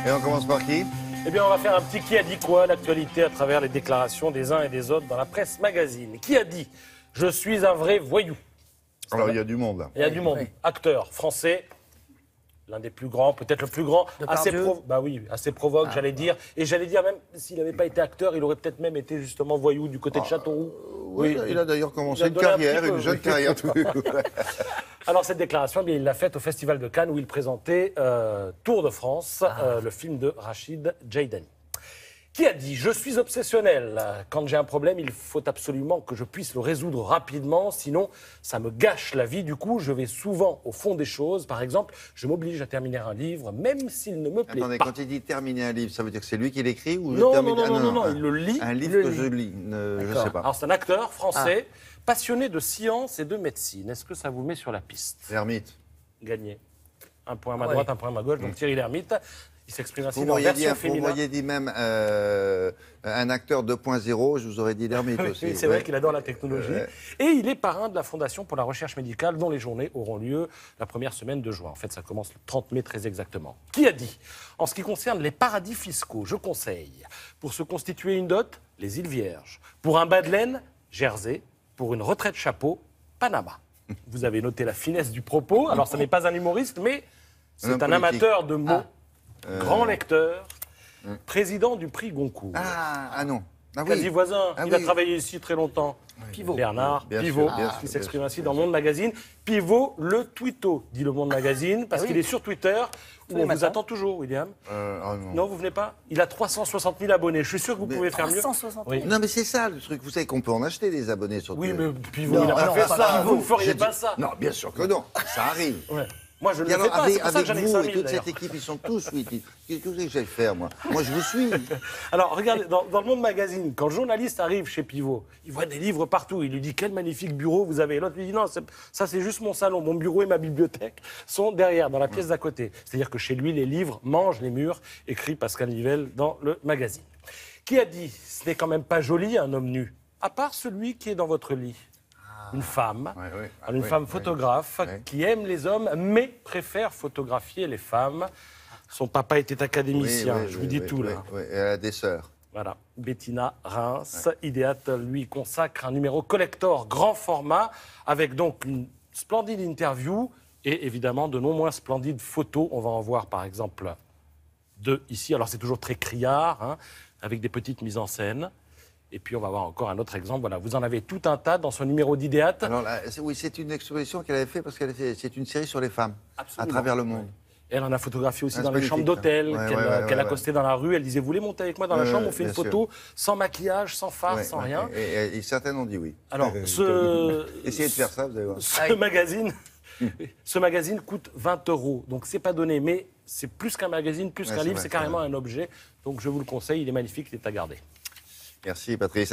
Et on commence par qui? Eh bien, on va faire un petit qui a dit quoi, l'actualité à travers les déclarations des uns et des autres dans la presse magazine. Qui a dit « Je suis un vrai voyou ». Alors, il y a du monde, là. Il y a du monde. Oui. Acteur français, l'un des plus grands, peut-être le plus grand. Assez provoque, j'allais dire. Et j'allais dire, même s'il n'avait pas été acteur, il aurait peut-être même été justement voyou du côté de Châteauroux. Oui, il a d'ailleurs commencé Il a une donné un carrière, petit peu, une jeune oui. carrière. Alors, cette déclaration, eh bien, il l'a faite au Festival de Cannes où il présentait Tour de France, le film de Rachid Djaïdani. Qui a dit « Je suis obsessionnel. Quand j'ai un problème, il faut absolument que je puisse le résoudre rapidement, sinon ça me gâche la vie. Du coup, je vais souvent au fond des choses. Par exemple, je m'oblige à terminer un livre, même s'il ne me plaît Attendez, pas. quand il dit terminer un livre, ça veut dire que c'est lui qui l'écrit ou je Non, termine... non, il le lit. Un livre il le que lit. je lis, je sais pas. Alors, c'est un acteur français, passionné de science et de médecine. Est-ce que ça vous met sur la piste? L'ermite. Gagné. Un point à ma droite, un point à ma gauche. Donc, Thierry Lhermitte. Il s'exprime ainsi Vous dans m'auriez version dit, féminin. même un acteur 2.0, je vous aurais dit l'ermite aussi. Oui, c'est vrai qu'il adore la technologie. Et il est parrain de la Fondation pour la recherche médicale, dont les journées auront lieu la première semaine de juin. En fait, ça commence le 30 mai très exactement. Qui a dit « En ce qui concerne les paradis fiscaux, je conseille, pour se constituer une dot, les îles Vierges. Pour un bas de laine, Jersey. Pour une retraite chapeau, Panama. » Vous avez noté la finesse du propos. Alors, ce n'est pas un humoriste, mais c'est un amateur de mots. Grand lecteur, président du prix Goncourt. Non. Ah oui. Quasi voisin, Ah il a oui. travaillé ici très longtemps. Pivot. Bernard Bien Pivot, sûr, bien sûr, qui s'exprime bien ainsi sûr, dans bien Monde Magazine. Pivot, le twitto, dit le Monde Magazine, parce qu'il est sur Twitter, où les on vous matins. attend toujours, William. Non. Non, vous venez pas? Il a 360 000 abonnés. Je suis sûr que vous pouvez faire mieux. 360 000. Oui. Non, mais c'est ça le truc. Vous savez qu'on peut en acheter des abonnés sur Oui, Twitter. mais Pivot, il n'a pas non, fait pas ça. Pivot. Vous ne feriez J'ai pas dit- ça. Non, bien sûr que non. Ça arrive. Ouais. Moi, je ne Et le fais alors, pas. C'est pour ça que avec j'en ai vous 5 et 000, toute d'ailleurs. cette équipe, ils sont tous suivis. Qu'est-ce que vous voulez que j'aille faire, moi? Moi, je vous suis. Alors, regardez, dans le Monde Magazine, quand le journaliste arrive chez Pivot, il voit des livres partout. Il lui dit « Quel magnifique bureau vous avez ?» L'autre lui dit « Non, ça c'est juste mon salon. Mon bureau et ma bibliothèque sont derrière, dans la pièce d'à côté. » C'est-à-dire que chez lui, les livres mangent les murs, écrit Pascal Nivelle dans le magazine. Qui a dit « Ce n'est quand même pas joli, un homme nu, à part celui qui est dans votre lit. » Une femme, une femme photographe qui aime les hommes, mais préfère photographier les femmes. Son papa était académicien, je vous dis tout là. Oui, elle a des sœurs. Voilà, Bettina Reims, Idéate lui consacre un numéro collector grand format avec donc une splendide interview et évidemment de non moins splendides photos. On va en voir par exemple deux ici. Alors c'est toujours très criard, hein, avec des petites mises en scène. Et puis on va voir encore un autre exemple. Voilà, vous en avez tout un tas dans son numéro d'Idéate. Alors là, c'est une exposition qu'elle avait fait parce qu'elle c'est une série sur les femmes Absolument. à travers le monde. Elle en a photographié aussi Ah, dans c'est les chambres magnifique, d'hôtel hein. qu'elle accostait dans la rue. Elle disait, vous voulez monter avec moi dans la chambre? On fait une bien sûr. photo sans maquillage, sans fard, sans rien. Et certains ont dit oui. Alors, Essayez de faire ça, vous allez voir. ce magazine coûte 20 €. Donc, c'est pas donné, mais c'est plus qu'un magazine, plus qu'un c'est livre, vrai, c'est c'est carrément vrai. un objet. Donc, je vous le conseille, il est magnifique, il est à garder. Merci, Patrice.